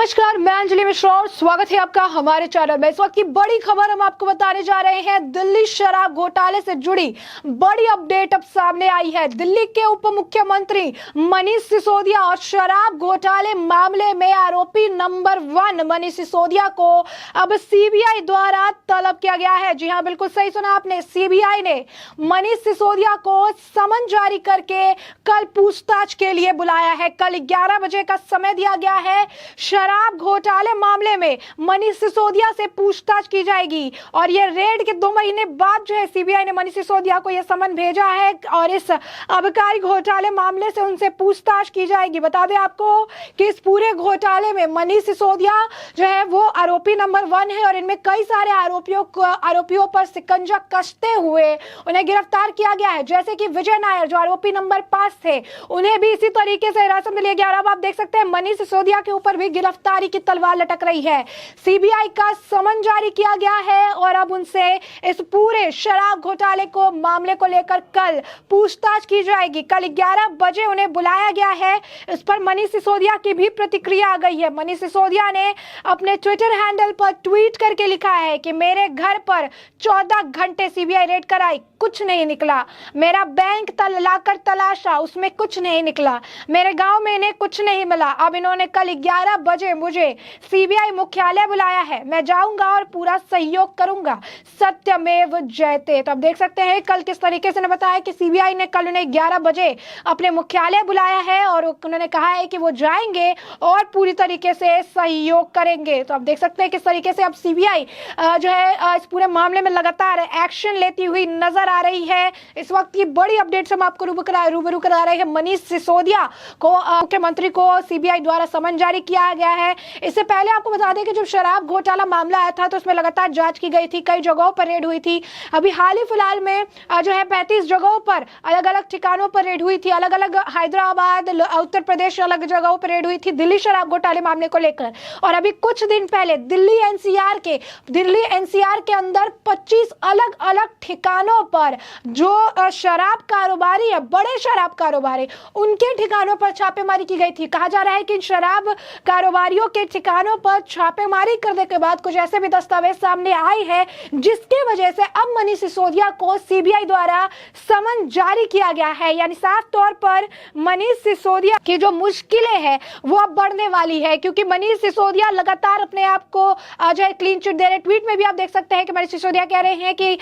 नमस्कार, मैं अंजलि मिश्रा और स्वागत है आपका हमारे चैनल में। इस वक्त की बड़ी खबर हम आपको बताने जा रहे हैं। दिल्ली शराब घोटाले से जुड़ी बड़ी अपडेट अब सामने आई है। दिल्ली के उप मुख्यमंत्री मनीष सिसोदिया और शराब घोटाले मामले में आरोपी नंबर 1 मनीष सिसोदिया को अब सीबीआई द्वारा तलब किया गया है। जी हां, बिल्कुल सही सुना आपने। सीबीआई ने मनीष सिसोदिया को समन जारी करके कल पूछताछ के लिए बुलाया है। कल 11 बजे का समय दिया गया है। शराब घोटाले मामले में मनीष सिसोदिया से पूछताछ की जाएगी और ये रेड के 2 महीने बाद जो है सीबीआई ने मनीष सिसोदिया को यह समन भेजा है और इस आबकारी घोटाले मामले से उनसे पूछताछ की जाएगी। बता दें आपको कि इस पूरे घोटाले में मनीष सिसोदिया जो है वो आरोपी नंबर 1 है और इनमें कई सारे आरोपियों पर शिकंजा कसते हुए उन्हें गिरफ्तार किया गया है। जैसे कि विजय नायर जो आरोपी नंबर 5 थे, उन्हें भी इसी तरीके से हिरासत में लिया गया। अब आप देख सकते हैं मनीष सिसोदिया के ऊपर भी गिरफ्तारी की तलवार लटक रही है। सीबीआई का समन जारी किया गया है और अब उनसे इस पूरे शराब घोटाले को मामले को लेकर कल पूछताछ की जाएगी। कल 11 बजे उन्हें बुलाया गया है। इस पर मनीष सिसोदिया की भी प्रतिक्रिया आ गई है। मनीष सिसोदिया ने अपने ट्विटर हैंडल पर ट्वीट करके लिखा है कि मेरे घर पर 14 घंटे सीबीआई रेड कराई, कुछ नहीं निकला। मेरा बैंक लाकर तलाशा, उसमें कुछ नहीं निकला। मेरे गांव में इन्हें कुछ नहीं मिला। अब इन्होंने कल 11 बजे मुझे सीबीआई मुख्यालय बुलाया है। मैं जाऊंगा और पूरा सहयोग करूंगा। सत्यमेव जयते। तो अब देख सकते हैं कल किस तरीके से बताया कि सीबीआई ने कल उन्हें 11 बजे अपने मुख्यालय बुलाया है और उन्होंने कहा है कि वो जाएंगे और पूरी तरीके से सहयोग करेंगे। तो अब देख सकते हैं किस तरीके से अब सीबीआई जो है इस पूरे मामले में लगातार एक्शन लेती हुई नजर आ रही है। इस वक्त की बड़ी अपडेट्स हम आपको रूबरू करा रहे हैं। मनीष सिसोदिया को मुख्यमंत्री को सीबीआई द्वारा समन जारी किया गया है। इससे पहले आपको बता दें कि जब शराब घोटाला मामला आया था तो उसमें लगातार जांच की गई थी, कई जगहों पर रेड हुई थी। अभी हाल ही फिलहाल में जो है 35 जगहों पर अलग अलग ठिकानों पर रेड हुई थी। अलग अलग हैदराबाद, उत्तर प्रदेश अलग जगहों पर रेड हुई थी दिल्ली शराब घोटाले मामले को लेकर। और अभी कुछ दिन पहले दिल्ली एनसीआर के अंदर 25 अलग अलग ठिकानों पर जो शराब कारोबारी है, बड़े शराब कारोबारी, उनके ठिकानों पर छापेमारी की गई थी। कहा जा रहा है कि इन शराब कारोबारियों के ठिकानों पर छापेमारी करने के बाद कुछ ऐसे भी दस्तावेज सामने आए हैं जिसके वजह से अब मनीष सिसोदिया को सीबीआई द्वारा समन जारी किया गया है। यानी साफ तौर पर मनीष सिसोदिया की जो मुश्किलें हैं वो अब बढ़ने वाली है, क्योंकि मनीष सिसोदिया लगातार अपने आप को जो है क्लीन चिट दे रहे। ट्वीट में भी आप देख सकते हैं कि मनीष सिसोदिया कह रहे हैं कि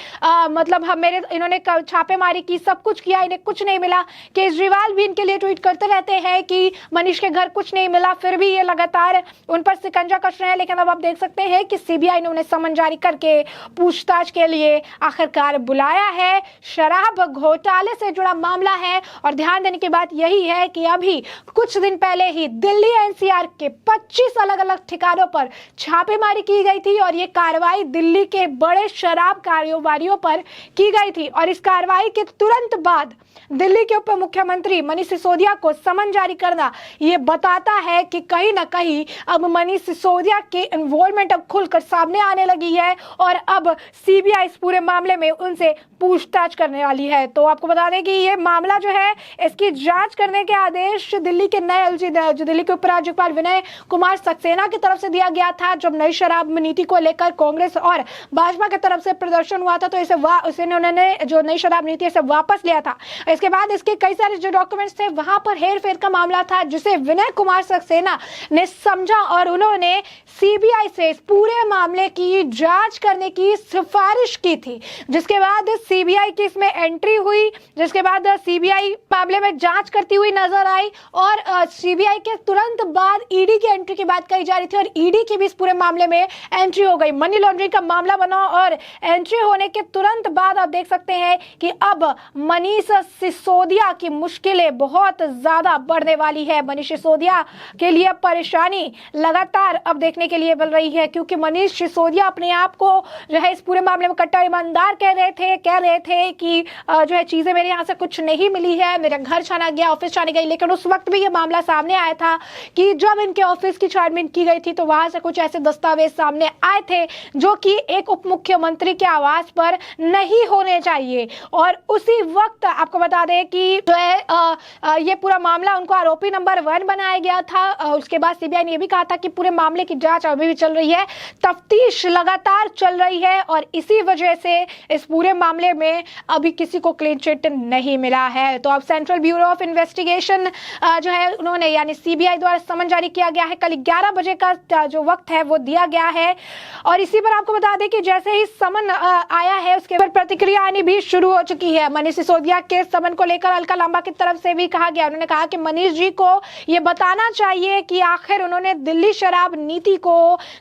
मतलब इन्होंने छापेमारी की, सब कुछ किया, इन्हें कुछ नहीं मिला। केजरीवाल भी इनके लिए ट्वीट करते रहते हैं कि मनीष के घर कुछ नहीं मिला, फिर भी ये लगातार उन पर शिकंजा कस रहे हैं। लेकिन अब आप देख सकते हैं कि सीबीआई ने उन्हें समन जारी करके पूछताछ के लिए आखिरकार बुलाया है। शराब घोटाले से जुड़ा मामला है और ध्यान देने की बात यही है कि अभी कुछ दिन पहले ही दिल्ली एनसीआर के 25 अलग अलग ठिकानों पर छापेमारी की गई थी और ये कार्रवाई दिल्ली के बड़े शराब कारोबारियों पर की गई थी। और इस कार्रवाई के तुरंत बाद दिल्ली के उप मुख्यमंत्री मनीष सिसोदिया को समन जारी करना ये बताता है कि कहीं ना कहीं अब मनीष सिसोदिया की इन्वॉल्वमेंट अब खुलकर सामने आने लगी है और अब सीबीआई इस पूरे मामले में उनसे पूछताछ करने वाली है। तो आपको बता दें कि ये मामला जो है इसकी जांच करने के आदेश दिल्ली के नए एलजी जो दिल्ली के उपराज्यपाल विनय कुमार सक्सेना की तरफ से दिया गया था। जब नई शराब नीति को लेकर कांग्रेस और भाजपा की तरफ से प्रदर्शन हुआ था तो उन्होंने जो नई शराब नीति है वापस लिया था। इसके बाद इसके कई सारे जो डॉक्यूमेंट्स थे वहां पर हेरफेर का मामला था जिसे विनय कुमार सक्सेना ने समझा और उन्होंने सीबीआई से इस पूरे मामले की जांच करने की सिफारिश की थी। जिसके बाद सीबीआई की इसमें एंट्री हुई, जिसके बाद सीबीआई मामले में जांच करती हुई नजर आई और सीबीआई के तुरंत बाद ईडी की एंट्री की बात कही जा रही थी और ईडी की भी इस पूरे मामले में एंट्री हो गई। मनी लॉन्ड्रिंग का मामला बना और एंट्री होने के तुरंत बाद आप देख सकते हैं कि अब मनीष सिसोदिया की मुश्किलें बहुत ज्यादा बढ़ने वाली है। मनीष सिसोदिया के लिए परेशानी लगातार अब देखने देखने के लिए मिल रही है, क्योंकि मनीष सिसोदिया अपने आप को जो है इस पूरे मामले में कट्टर ईमानदार कह रहे थे कि जो है चीजें मेरे यहाँ से कुछ नहीं मिली है, मेरा घर छाना गया, ऑफिस छाने गई। लेकिन उस वक्त भी ये मामला सामने आया था कि जब इनके ऑफिस की छानबीन की गई थी तो वहां से कुछ ऐसे दस्तावेज सामने आए थे जो कि एक उप मुख्यमंत्री के आवास पर नहीं होने चाहिए। और उसी वक्त आपको बता दें कि जो है ये पूरा मामला उनको आरोपी नंबर 1 बनाया गया था। उसके बाद सीबीआई ने यह भी कहा था कि पूरे मामले की जांच अभी भी चल रही है, तफ्तीश लगातार चल रही है और इसी वजह से इस पूरे मामले में अभी किसी को क्लीन चिट नहीं मिला है। तो अब सेंट्रल ब्यूरो ऑफ इन्वेस्टिगेशन जो है उन्होंने यानी सीबीआई द्वारा समन जारी किया गया है। कल 11 बजे का जो वक्त है वो दिया गया है और इसी पर आपको बता दें कि जैसे ही समन आया है उसके बाद प्रतिक्रिया आनी भी शुरू हो चुकी है। मनीष सिसोदिया के समन को लेकर अलका लांबा की तरफ से भी कहा गया, उन्होंने कहा कि मनीष जी को ये बताना चाहिए कि आखिर उन्होंने दिल्ली शराब नीति को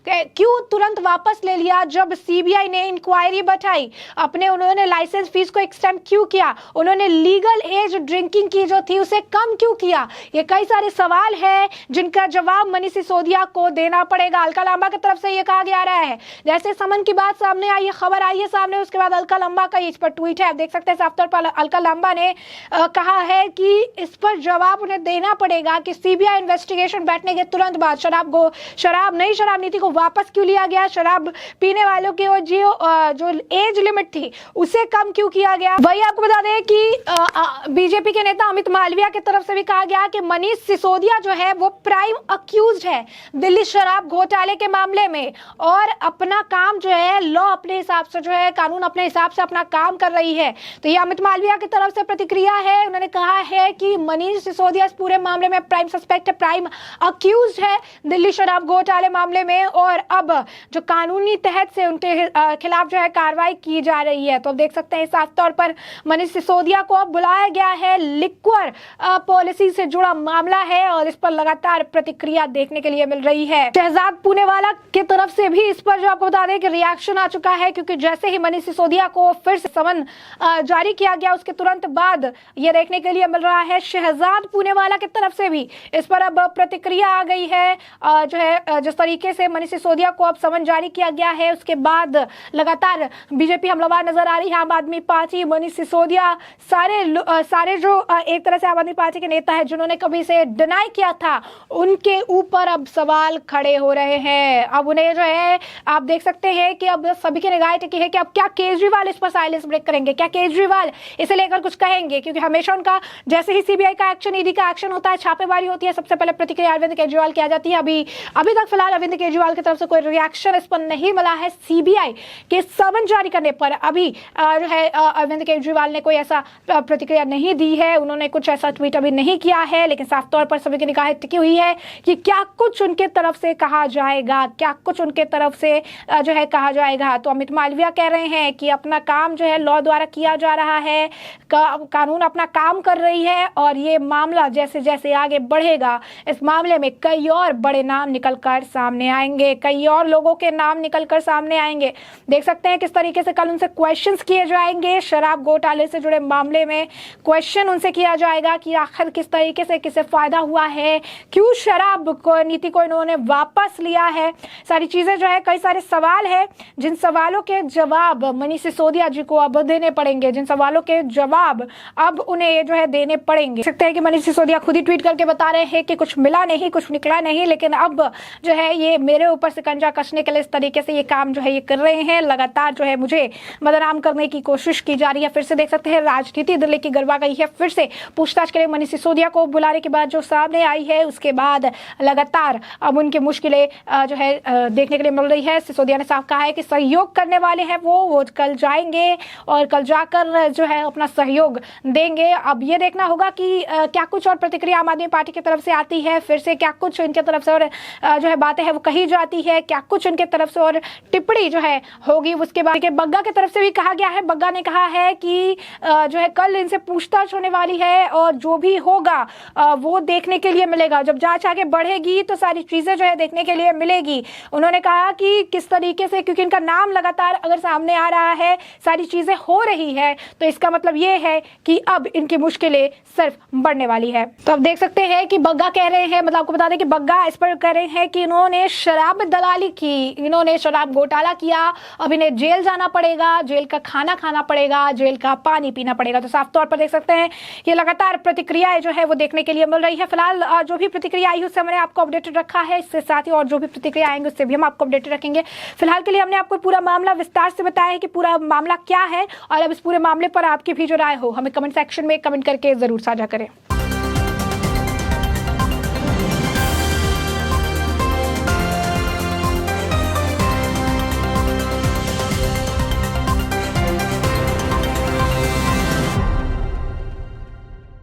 क्यों तुरंत वापस ले लिया जब सीबीआई ने इंक्वायरी बैठाई। उन्होंने लाइसेंस फीस को एक्सटेंड क्यों किया, उन्होंने लीगल एज ड्रिंकिंग की जो थी उसे कम क्यों किया। ये कई सारे सवाल हैं जिनका जवाब मनीष सिसोदिया को देना पड़ेगा। अलका लांबा की तरफ से ये कहा जा रहा है, जैसे समन की बात सामने आई है, खबर आई है सामने, उसके बाद अलका लांबा का इस पर ट्वीट है, आप देख सकते हैं साफ तौर पर अलका लांबा ने कहा है कि इस पर जवाब उन्हें देना पड़ेगा कि सीबीआई इन्वेस्टिगेशन बैठने के तुरंत बाद नई शराब नीति को वापस क्यों लिया गया, शराब पीने वालों की जो एज लिमिट थी उसे कम क्यों किया गया। वही आपको बता दें कि बीजेपी के नेता अमित मालविया की तरफ से भी कहा गया कि मनीष सिसोदिया जो है वो प्राइम अक्यूज्ड है दिल्ली शराब घोटाले के मामले में और अपना काम जो है लॉ अपने हिसाब से जो है कानून अपने हिसाब से अपना काम कर रही है। तो ये अमित मालविया की तरफ से प्रतिक्रिया है। उन्होंने कहा है कि मनीष सिसोदिया इस पूरे मामले में प्राइम सस्पेक्ट है, प्राइम अक्यूज्ड है दिल्ली शराब घोटाले मामले में और अब जो कानूनी तहत से उनके खिलाफ जो है कार्रवाई की जा रही है। तो आप देख सकते हैं साफ तौर पर मनीष सिसोदिया को अब बुलाया गया है, लिक्वर पॉलिसी से जुड़ा मामला है और इस पर लगातार प्रतिक्रिया देखने के लिए मिल रही है। शहजाद पूनेवाला की तरफ से भी इस पर जो आपको बता दें कि रिएक्शन आ चुका है, क्योंकि जैसे ही मनीष सिसोदिया को फिर से समन जारी किया गया उसके तुरंत बाद ये देखने के लिए मिल रहा है शहजाद पूनेवाला की तरफ से भी इस पर अब प्रतिक्रिया आ गई है। जो है जिस तरीके से मनीष सिसोदिया को अब समन जारी किया गया है उसके बाद लगातार बीजेपी हमलावर नजर आ रही है। आम आदमी पार्टी, मनीष सिसोदिया, सारे जो एक तरह से आम आदमी पार्टी के नेता है जिन्होंने कभी से डिनाई किया था उनके ऊपर अब सवाल खड़े हो रहे हैं। अब उन्हें जो है आप देख सकते हैं कि अब सभी की निगाह टिकी है कि अब क्या केजरीवाल इस पर साइलेंस ब्रेक करेंगे, क्या केजरीवाल इसे लेकर कुछ कहेंगे, क्योंकि हमेशा उनका जैसे ही सीबीआई का एक्शन, ईडी का एक्शन होता है, छापेमारी होती है, सबसे पहले प्रतिक्रिया अरविंद केजरीवाल की आ जाती है। अभी तक फिलहाल अरविंद केजरीवाल की तरफ से कोई रिएक्शन इस पर नहीं मिला है। सीबीआई के समन जारी करने पर अभी जो है अरविंद केजरीवाल ने कोई ऐसा प्रतिक्रिया नहीं दी है, उन्होंने कुछ ऐसा ट्वीट अभी नहीं किया है, लेकिन साफ तौर पर सभी की निगाहें टिकी हुई है कि क्या कुछ उनके तरफ से कहा जाएगा, क्या कुछ उनके तरफ से जो है कहा जाएगा। तो अमित मालविया कह रहे हैं कि अपना काम जो है लॉ द्वारा किया जा रहा है, कानून अपना काम कर रही है और ये मामला जैसे जैसे आगे बढ़ेगा इस मामले में कई और बड़े नाम निकलकर सामने आएंगे, कई और लोगों के नाम निकलकर सामने आएंगे। देख सकते हैं किस तरीके से कल उनसे क्वेश्चंस किए जाएंगे, शराब घोटाले से जुड़े मामले में क्वेश्चन उनसे किया जाएगा कि आखिर किस तरीके से किसे फायदा हुआ है, क्यों शराब नीति को इन्होंने वापस लिया है, सारी चीजें जो है कई सारे सवाल है जिन सवालों के जवाब मनीष सिसोदिया जी को अब देने पड़ेंगे, जिन सवालों के जवाब अब उन्हें जो है देने पड़ेंगे। देख सकते हैं कि मनीष सिसोदिया खुद ही ट्वीट करके बता रहे हैं कि कुछ मिला नहीं, कुछ निकला नहीं, लेकिन अब जो है ये मेरे ऊपर शिकंजा कसने के लिए इस तरीके से ये काम जो है ये कर रहे हैं, लगातार जो है मुझे बदनाम करने की कोशिश की जा रही है। फिर से देख सकते हैं राजनीति दिल्ली की गरबा गई है, फिर से पूछताछ के लिए मनीष सिसोदिया को बुलाने के बाद जो सामने आई है उसके बाद लगातार अब उनकी मुश्किलें जो है देखने के लिए मिल रही है। सिसोदिया ने साफ कहा है कि सहयोग करने वाले हैं वो कल जाएंगे और कल जाकर जो है अपना सहयोग देंगे। अब ये देखना होगा कि क्या कुछ और प्रतिक्रिया आम आदमी पार्टी की तरफ से आती है, फिर से क्या कुछ इनके तरफ से और जो है बातें हैं वो कही जाती है, क्या कुछ उनके तरफ से और टिप्पणी जो है होगी। उसके बाद बग्गा की तरफ से भी कहा गया है, बग्गा ने कहा है कि जो है कल इनसे पूछताछ होने वाली है और जो भी होगा वो देखने के लिए मिलेगा, जब जांच आगे बढ़ेगी तो सारी चीजें जो है देखने के लिए मिलेगी। उन्होंने कहा कि किस तरीके से, क्योंकि इनका नाम लगातार अगर सामने आ रहा है, सारी चीजें हो रही है, तो इसका मतलब ये है कि अब इनकी मुश्किलें सिर्फ बढ़ने वाली है। तो अब देख सकते हैं कि बग्गा कह रहे हैं, मतलब आपको बता दें कि बग्गा इस पर कह रहे हैं कि इन्होंने शराब में दलाली की, इन्होंने शराब घोटाला किया, अब इन्हें जेल जाना पड़ेगा, जेल का खाना खाना पड़ेगा, जेल का पानी पीना पड़ेगा। तो साफ तौर पर देख सकते हैं कि लगातार प्रतिक्रियाएं जो है वो देखने के लिए मिल रही है। फिलहाल जो भी प्रतिक्रिया आई उससे हमने आपको अपडेटेड रखा है, इससे साथ ही और जो भी प्रतिक्रिया आएंगे उससे भी हम आपको अपडेटेड रखेंगे। फिलहाल के लिए हमने आपको पूरा मामला विस्तार से बताया है कि पूरा मामला क्या है, और अब इस पूरे मामले पर आपकी भी जो राय हो हमें कमेंट सेक्शन में कमेंट करके जरूर साझा करें।